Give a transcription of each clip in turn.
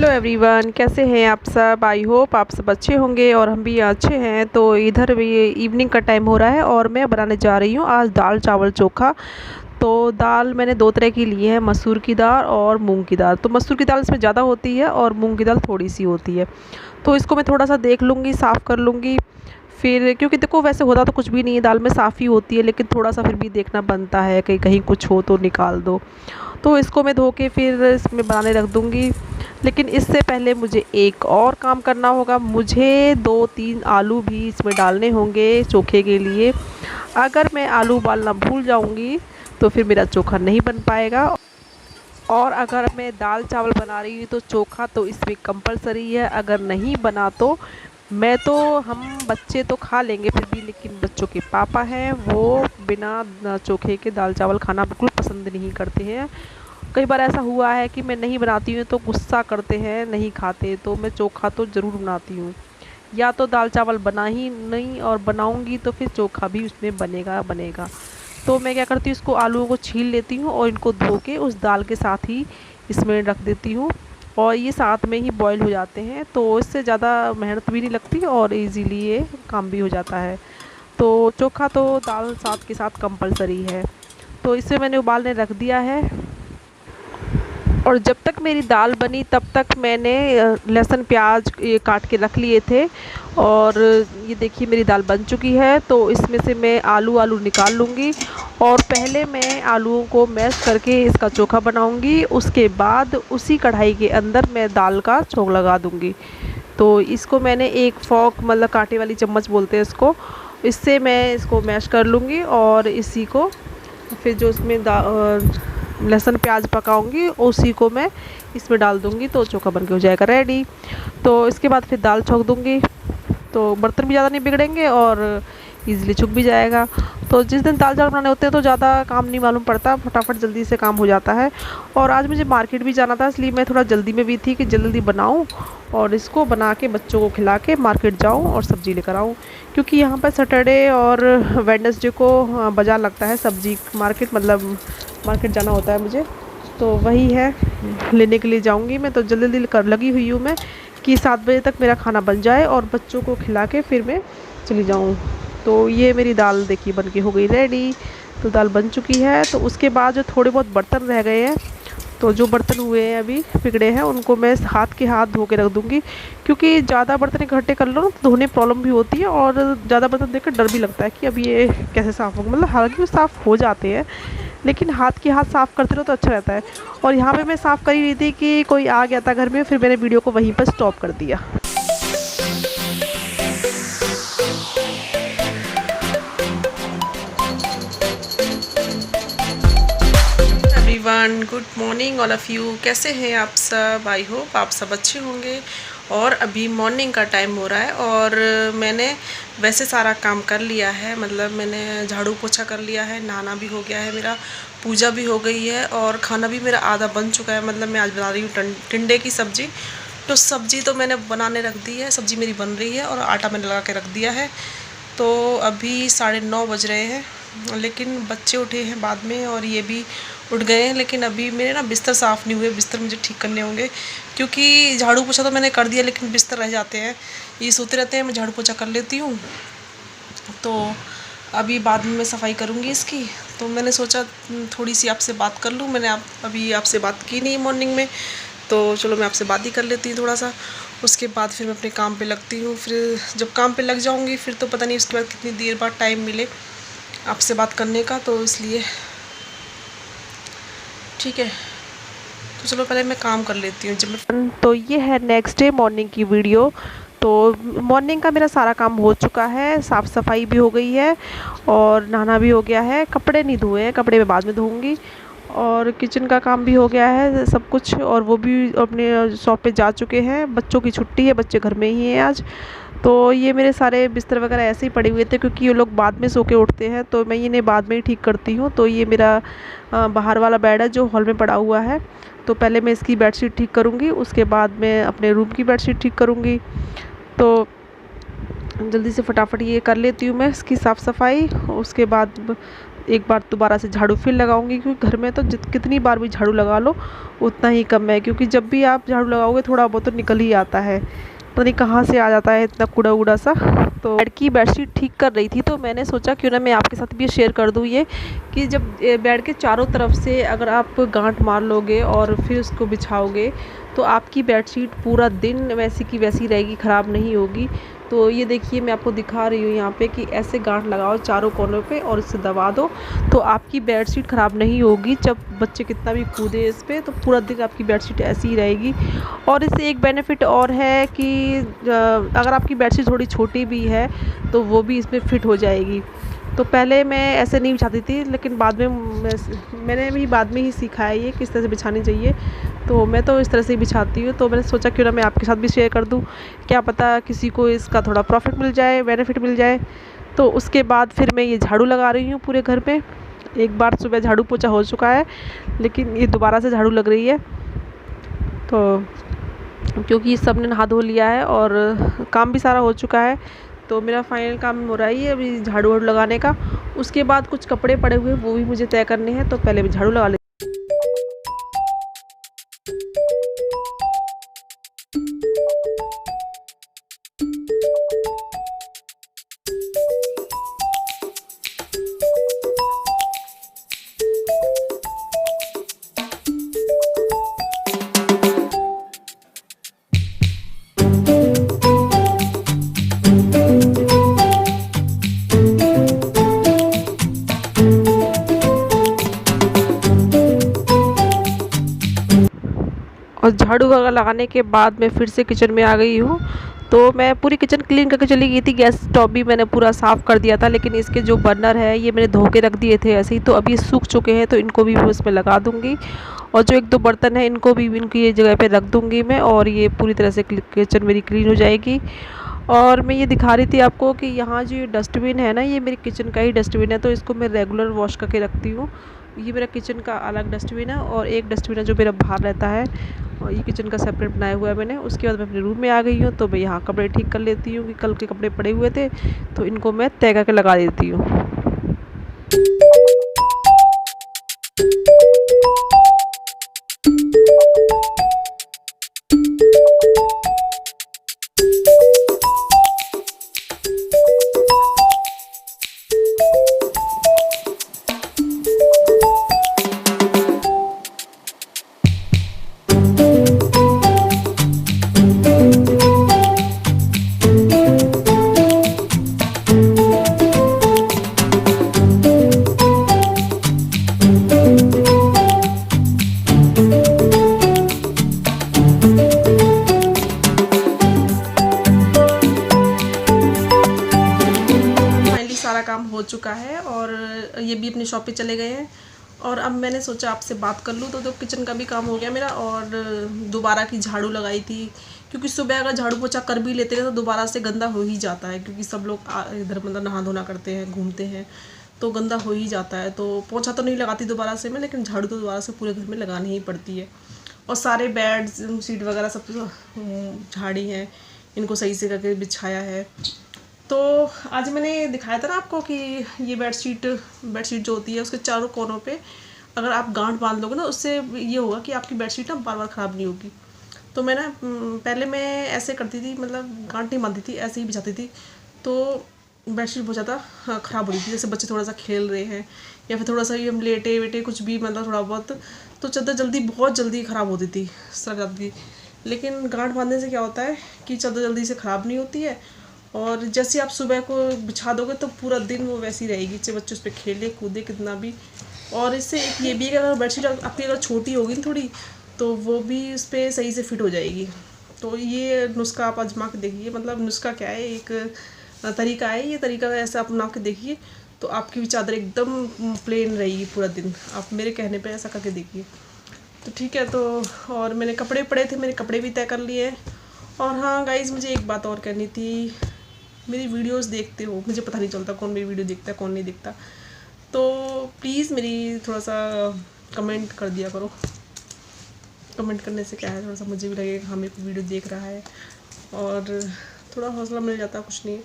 Hello everyone, कैसे हैं आप सब। आई होप आप सब अच्छे होंगे और हम भी अच्छे हैं। तो इधर भी इवनिंग का टाइम हो रहा है और मैं बनाने जा रही हूँ आज दाल चावल चोखा। तो दाल मैंने दो तरह की ली है, मसूर की दाल और मूंग की दाल। तो मसूर की दाल इसमें ज़्यादा होती है और मूंग की दाल थोड़ी सी होती है। तो इसको मैं थोड़ा सा देख लूँगी, साफ़ कर लूँगी। फिर क्योंकि देखो वैसे होता तो कुछ भी नहीं है, दाल में साफ़ ही होती है, लेकिन थोड़ा सा फिर भी देखना बनता है, कहीं कहीं कुछ हो तो निकाल दो। तो इसको मैं धो के फिर इसमें बनाने रख दूँगी। लेकिन इससे पहले मुझे एक और काम करना होगा, मुझे 2-3 आलू भी इसमें डालने होंगे चोखे के लिए। अगर मैं आलू उबालना भूल जाऊंगी तो फिर मेरा चोखा नहीं बन पाएगा। और अगर मैं दाल चावल बना रही हूँ तो चोखा तो इसमें कंपलसरी है, अगर नहीं बना तो मैं तो हम बच्चे तो खा लेंगे फिर भी, लेकिन बच्चों के पापा हैं वो बिना चोखे के दाल चावल खाना बिल्कुल पसंद नहीं करते हैं। कई बार ऐसा हुआ है कि मैं नहीं बनाती हूँ तो गुस्सा करते हैं, नहीं खाते। तो मैं चोखा तो ज़रूर बनाती हूँ, या तो दाल चावल बना ही नहीं और बनाऊँगी तो फिर चोखा भी उसमें बनेगा बनेगा। तो मैं क्या करती हूँ, इसको आलूओं को छील लेती हूँ और इनको धो के उस दाल के साथ ही इसमें रख देती हूँ और ये साथ में ही बॉईल हो जाते हैं। तो इससे ज़्यादा मेहनत भी नहीं लगती और इजीली ये काम भी हो जाता है। तो चोखा तो दाल साथ के साथ कंपलसरी है। तो इसे मैंने उबालने रख दिया है और जब तक मेरी दाल बनी तब तक मैंने लहसुन प्याज ये काट के रख लिए थे। और ये देखिए मेरी दाल बन चुकी है। तो इसमें से मैं आलू निकाल लूँगी और पहले मैं आलूओं को मैश करके इसका चोखा बनाऊँगी। उसके बाद उसी कढ़ाई के अंदर मैं दाल का छोंक लगा दूँगी। तो इसको मैंने एक फॉक मतलब कांटे वाली चम्मच बोलते हैं इसको, इससे मैं इसको मैश कर लूँगी और इसी को फिर जो इसमें लहसुन प्याज पकाऊंगी उसी को मैं इसमें डाल दूंगी। तो चोखा बन के हो जाएगा रेडी। तो इसके बाद फिर दाल छौंक दूंगी तो बर्तन भी ज़्यादा नहीं बिगड़ेंगे और इजीली छुक भी जाएगा। तो जिस दिन दाल चावल बनाने होते हैं तो ज़्यादा काम नहीं मालूम पड़ता, फटाफट जल्दी से काम हो जाता है। और आज मुझे मार्केट भी जाना था, इसलिए मैं थोड़ा जल्दी में भी थी कि जल्दी बनाऊं और इसको बना के बच्चों को खिला के मार्केट जाऊं और सब्ज़ी लेकर आऊं। क्योंकि यहाँ पर सैटरडे और वेडनेसडे को बाज़ार लगता है, सब्ज़ी मार्केट, मतलब मार्केट जाना होता है मुझे। तो वही है, लेने के लिए जाऊंगी मैं। तो जल्दी जल्दी कर लगी हुई हूँ मैं कि 7 बजे तक मेरा खाना बन जाए और बच्चों को खिला के फिर मैं चली जाऊँ। तो ये मेरी दाल देखिए बन के हो गई रेडी। तो दाल बन चुकी है। तो उसके बाद जो थोड़े बहुत बर्तन रह गए हैं, तो जो बर्तन हुए हैं अभी बिगड़े हैं, उनको मैं हाथ धो के रख दूँगी। क्योंकि ज़्यादा बर्तन इकट्ठे कर लो ना तो धोने प्रॉब्लम भी होती है और ज़्यादा बर्तन देख कर डर भी लगता है कि अब ये कैसे साफ़ होंगे। मतलब हालांकि वो साफ़ हो जाते हैं, लेकिन हाथ साफ़ करते रहो तो अच्छा रहता है। और यहाँ पे मैं साफ़ कर ही रही थी कि कोई आ गया था घर में, फिर मैंने वीडियो को वहीं पर स्टॉप कर दिया। Everyone, good morning all of you. कैसे हैं आप सब। आई होप आप सब अच्छे होंगे। और अभी मॉर्निंग का टाइम हो रहा है और मैंने वैसे सारा काम कर लिया है, मतलब मैंने झाड़ू पोछा कर लिया है, नहाना भी हो गया है मेरा, पूजा भी हो गई है और खाना भी मेरा आधा बन चुका है। मतलब मैं आज बना रही हूँ टिंडे की सब्ज़ी। तो सब्ज़ी तो मैंने बनाने रख दी है, सब्ज़ी मेरी बन रही है और आटा मैंने लगा के रख दिया है। तो अभी 9:30 बज रहे हैं, लेकिन बच्चे उठे हैं बाद में और ये भी उठ गए हैं। लेकिन अभी मेरे ना बिस्तर साफ़ नहीं हुए, बिस्तर मुझे ठीक करने होंगे। क्योंकि झाड़ू पोछा तो मैंने कर दिया लेकिन बिस्तर रह जाते हैं, ये सोते रहते हैं, मैं झाड़ू पोछा कर लेती हूँ। तो अभी बाद में मैं सफाई करूँगी इसकी। तो मैंने सोचा थोड़ी सी आपसे बात कर लूँ। मैंने अभी आपसे बात की नहीं मॉर्निंग में, तो चलो मैं आपसे बात ही कर लेती हूँ थोड़ा सा। उसके बाद फिर मैं अपने काम पे लगती हूँ। फिर जब काम पे लग जाऊँगी फिर तो पता नहीं उसके बाद कितनी देर बाद टाइम मिले आपसे बात करने का, तो इसलिए ठीक है। तो चलो पहले मैं काम कर लेती हूँ जब मैं। तो ये है नेक्स्ट डे मॉर्निंग की वीडियो। तो मॉर्निंग का मेरा सारा काम हो चुका है, साफ़ सफाई भी हो गई है और नहाना भी हो गया है। कपड़े नहीं धोए हैं, कपड़े मैं बाद में धोऊंगी। और किचन का काम भी हो गया है सब कुछ, और वो भी अपने शॉप पे जा चुके हैं। बच्चों की छुट्टी है, बच्चे घर में ही हैं आज। तो ये मेरे सारे बिस्तर वगैरह ऐसे ही पड़े हुए थे क्योंकि ये लोग बाद में सो के उठते हैं, तो मैं इन्हें बाद में ही ठीक करती हूँ। तो ये मेरा बाहर वाला बेड है जो हॉल में पड़ा हुआ है। तो पहले मैं इसकी बेडशीट ठीक करूँगी, उसके बाद मैं अपने रूम की बेडशीट ठीक करूँगी। तो जल्दी से फटाफट ये कर लेती हूँ मैं इसकी साफ़ सफाई। उसके बाद एक बार दोबारा से झाड़ू फिर लगाऊंगी, क्योंकि घर में तो कितनी बार भी झाड़ू लगा लो उतना ही कम है, क्योंकि जब भी आप झाड़ू लगाओगे थोड़ा बहुत तो निकल ही आता है, पता नहीं कहाँ से आ जाता है इतना कूड़ा वूड़ा सा। तो बेड की बेडशीट ठीक कर रही थी तो मैंने सोचा क्यों ना मैं आपके साथ भी शेयर कर दूँ ये, कि जब बेड के चारों तरफ से अगर आप गांठ मार लोगे और फिर उसको बिछाओगे तो आपकी बेडशीट पूरा दिन वैसी की वैसी रहेगी, ख़राब नहीं होगी। तो ये देखिए मैं आपको दिखा रही हूँ यहाँ पे कि ऐसे गांठ लगाओ चारों कोनों पे और इसे दबा दो तो आपकी बेडशीट ख़राब नहीं होगी। जब बच्चे कितना भी कूदे इस पर तो पूरा दिन आपकी बेडशीट ऐसी ही रहेगी। और इससे एक बेनिफिट और है कि अगर आपकी बेडशीट थोड़ी छोटी भी है तो वो भी इसमें फिट हो जाएगी। तो पहले मैं ऐसे नहीं बिछाती थी, लेकिन बाद में मैंने भी बाद में ही सीखा है ये किस तरह से बिछानी चाहिए। तो मैं तो इस तरह से ही बिछाती हूँ। तो मैंने सोचा क्यों ना मैं आपके साथ भी शेयर कर दूँ, क्या पता किसी को इसका थोड़ा प्रॉफिट मिल जाए, बेनिफिट मिल जाए। तो उसके बाद फिर मैं ये झाड़ू लगा रही हूँ पूरे घर पे। एक बार सुबह झाड़ू पोछा हो चुका है, लेकिन ये दोबारा से झाड़ू लग रही है। तो क्योंकि सब ने नहा धो लिया है और काम भी सारा हो चुका है, तो मेरा फाइनल काम हो रहा है ये अभी झाड़ू वाड़ू लगाने का। उसके बाद कुछ कपड़े पड़े हुए वो भी मुझे तय करने हैं, तो पहले मैं झाड़ू लगा लेती और झाड़ू वगैरह लगाने के बाद मैं फिर से किचन में आ गई हूँ। तो मैं पूरी किचन क्लीन करके चली गई थी। गैस स्टोव भी मैंने पूरा साफ़ कर दिया था, लेकिन इसके जो बर्नर है ये मैंने धो के रख दिए थे ऐसे ही, तो अभी सूख चुके हैं तो इनको भी मैं उसमें लगा दूँगी। और जो एक दो बर्तन हैं इनको भी इनकी ये जगह पे रख दूँगी मैं, और ये पूरी तरह से किचन मेरी क्लीन हो जाएगी। और मैं ये दिखा रही थी आपको कि यहाँ जो ये डस्टबिन है ना, ये मेरे किचन का ही डस्टबिन है, तो इसको मैं रेगुलर वॉश करके रखती हूँ। ये मेरा किचन का अलग डस्टबिन है और एक डस्टबिन है जो मेरा बाहर रहता है, और ये किचन का सेपरेट बनाया हुआ है मैंने। उसके बाद मैं अपने रूम में आ गई हूँ, तो मैं यहाँ कपड़े ठीक कर लेती हूँ कि कल के कपड़े पड़े हुए थे तो इनको मैं तय करके लगा देती हूँ। सारा काम हो चुका है और ये भी अपनी शॉप पे चले गए हैं। और अब मैंने सोचा आपसे बात कर लूँ, तो किचन का भी काम हो गया मेरा और दोबारा की झाड़ू लगाई थी, क्योंकि सुबह अगर झाड़ू पोछा कर भी लेते हैं तो दोबारा से गंदा हो ही जाता है, क्योंकि सब लोग इधर मतलब नहा धोना करते हैं, घूमते हैं, तो गंदा हो ही जाता है। तो पोछा तो नहीं लगाती दोबारा से मैं, लेकिन झाड़ू तो दोबारा से पूरे घर में लगानी ही पड़ती है। और सारे बेड सीट वगैरह सब झाड़ी हैं, इनको सही से करके बिछाया है। तो आज मैंने दिखाया था ना आपको कि ये बेडशीट जो होती है उसके चारों कोनों पे अगर आप गांठ बांध लोगे ना, उससे ये होगा कि आपकी बेडशीट ना बार बार ख़राब नहीं होगी। तो मैं ना पहले मैं ऐसे करती थी, मतलब गांठ नहीं बांधती थी, ऐसे ही बिछाती थी, तो बेडशीट बहुत ज़्यादा ख़राब हो रही थी। जैसे बच्चे थोड़ा सा खेल रहे हैं या फिर थोड़ा सा ही हम लेटे वेटे कुछ भी, मतलब थोड़ा बहुत, तो चादर बहुत जल्दी ख़राब होती थी, सड़ जाती थी। लेकिन गांठ बांधने से क्या होता है कि चादर जल्दी से ख़राब नहीं होती है, और जैसे आप सुबह को बिछा दोगे तो पूरा दिन वो वैसी रहेगी, चाहे बच्चे उस पर खेले कूदे कितना भी। और इससे एक ये भी है कि अगर बेडशीट आपकी अगर छोटी होगी थोड़ी, तो वो भी उस पर सही से फिट हो जाएगी। तो ये नुस्खा आप आजमा के देखिए, मतलब नुस्खा क्या है, एक तरीका है, ये तरीका ऐसा अपना के देखिए तो आपकी भी चादर एकदम प्लेन रहेगी पूरा दिन। आप मेरे कहने पे ऐसा करके देखिए। तो ठीक है। तो और मैंने कपड़े पड़े थे, मेरे कपड़े भी तय कर लिए। और हाँ गाइज़, मुझे एक बात और कहनी थी, मेरी वीडियोस देखते हो, मुझे पता नहीं चलता कौन मेरी वीडियो देखता है कौन नहीं देखता, तो प्लीज़ मेरी थोड़ा सा कमेंट कर दिया करो। कमेंट करने से क्या है, थोड़ा सा मुझे भी लगेगा हाँ मेरे को वीडियो देख रहा है और थोड़ा हौसला मिल जाता, कुछ नहीं।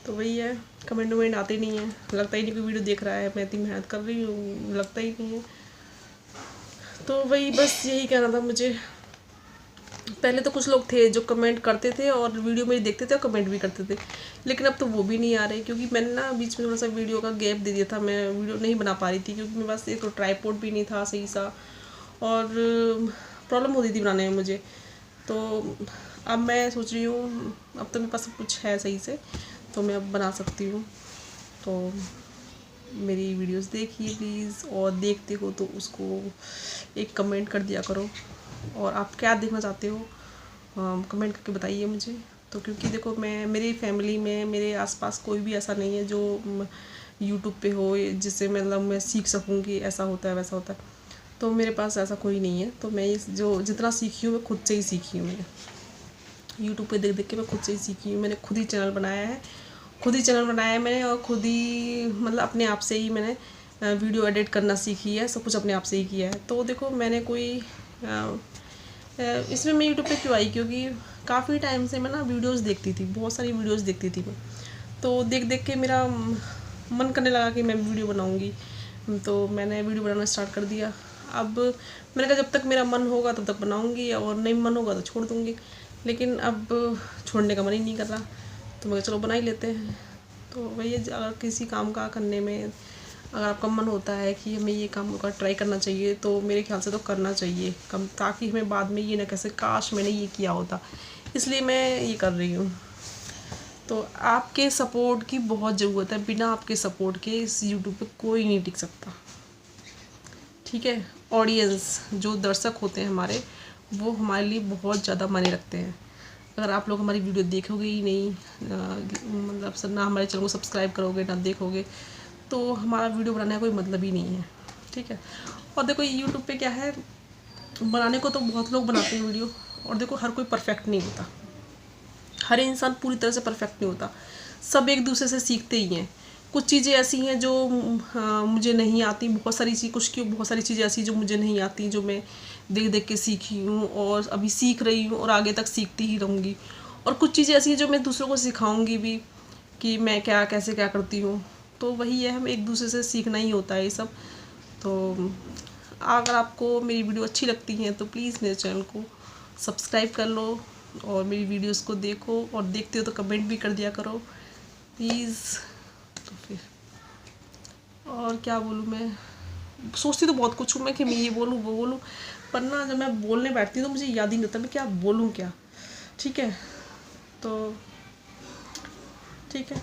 तो वही है, कमेंट वमेंट आते नहीं है, लगता ही नहीं कोई वीडियो देख रहा है, मैं इतनी मेहनत कर रही हूँ, लगता ही नहीं है। तो वही बस यही कहना था मुझे। पहले तो कुछ लोग थे जो कमेंट करते थे और वीडियो मेरी देखते थे और कमेंट भी करते थे, लेकिन अब तो वो भी नहीं आ रहे, क्योंकि मैंने ना बीच में थोड़ा सा वीडियो का गैप दे दिया था, मैं वीडियो नहीं बना पा रही थी, क्योंकि मेरे पास एक तो ट्राइपॉड भी नहीं था सही सा, और प्रॉब्लम होती थी बनाने में मुझे। तो अब मैं सोच रही हूँ, अब तो मेरे पास सब कुछ है सही से, तो मैं अब बना सकती हूँ। तो मेरी वीडियोस देखिए प्लीज़, और देखते हो तो उसको एक कमेंट कर दिया करो, और आप क्या देखना चाहते हो कमेंट करके बताइए मुझे। तो क्योंकि देखो, मैं मेरी फैमिली में मेरे आसपास कोई भी ऐसा नहीं है जो यूट्यूब पे हो, जिससे मतलब मैं सीख सकूँ कि ऐसा होता है वैसा होता है, तो मेरे पास ऐसा कोई नहीं है। तो मैं इस जो जितना सीखी हूँ मैं खुद से ही सीखी हूँ, मैंने यूट्यूब पे देख देख के मैं खुद से ही सीखी हूँ। मैंने खुद ही चैनल बनाया है, मैंने, और खुद ही मतलब अपने आप से ही मैंने वीडियो एडिट करना सीखी है, सब कुछ अपने आप से ही किया है। तो देखो, मैंने कोई इसमें मैं यूट्यूब पे क्यों आई, क्योंकि काफ़ी टाइम से मैं ना वीडियोस देखती थी, बहुत सारी वीडियोस देखती थी मैं। तो देख देख के मेरा मन करने लगा कि मैं वीडियो बनाऊंगी, तो मैंने वीडियो बनाना स्टार्ट कर दिया। अब मैंने कहा जब तक मेरा मन होगा तब तक बनाऊंगी, और नहीं मन होगा तो छोड़ दूंगी, लेकिन अब छोड़ने का मन ही नहीं कर रहा, तो मैं चलो बना ही लेते हैं। तो वही, अगर किसी काम का करने में अगर आपका मन होता है कि हमें ये काम का ट्राई करना चाहिए, तो मेरे ख्याल से तो करना चाहिए कम, ताकि हमें बाद में ये ना कैसे काश मैंने ये किया होता। इसलिए मैं ये कर रही हूँ। तो आपके सपोर्ट की बहुत ज़रूरत है, बिना आपके सपोर्ट के इस यूट्यूब पे कोई नहीं टिक सकता, ठीक है। ऑडियंस, जो दर्शक होते हैं हमारे, वो हमारे लिए बहुत ज़्यादा मायने रखते हैं। अगर आप लोग हमारी वीडियो देखोगे ही नहीं, मतलब ना हमारे चैनल को सब्सक्राइब करोगे ना देखोगे, तो हमारा वीडियो बनाने का कोई मतलब ही नहीं है, ठीक है। और देखो, यूट्यूब पे क्या है, बनाने को तो बहुत लोग बनाते हैं वीडियो, और देखो हर कोई परफेक्ट नहीं होता, हर इंसान पूरी तरह से परफेक्ट नहीं होता, सब एक दूसरे से सीखते ही हैं। कुछ चीज़ें ऐसी हैं जो मुझे नहीं आती, बहुत सारी चीज़ें ऐसी जो मुझे नहीं आती, जो मैं देख देख के सीखी हूँ और अभी सीख रही हूँ और आगे तक सीखती ही रहूँगी। और कुछ चीज़ें ऐसी हैं जो मैं दूसरों को सिखाऊँगी भी, कि मैं कैसे क्या करती हूँ। तो वही है, हम एक दूसरे से सीखना ही होता है ये सब। तो अगर आपको मेरी वीडियो अच्छी लगती है तो प्लीज़ मेरे चैनल को सब्सक्राइब कर लो, और मेरी वीडियोस को देखो, और देखते हो तो कमेंट भी कर दिया करो प्लीज़। तो फिर और क्या बोलूँ, मैं सोचती तो बहुत कुछ हूँ मैं, कि मैं ये बोलूँ वो बोलूँ, पर ना जब मैं बोलने बैठती हूँ तो मुझे याद ही नहीं होता मैं क्या बोलूँ क्या, ठीक है। तो ठीक है।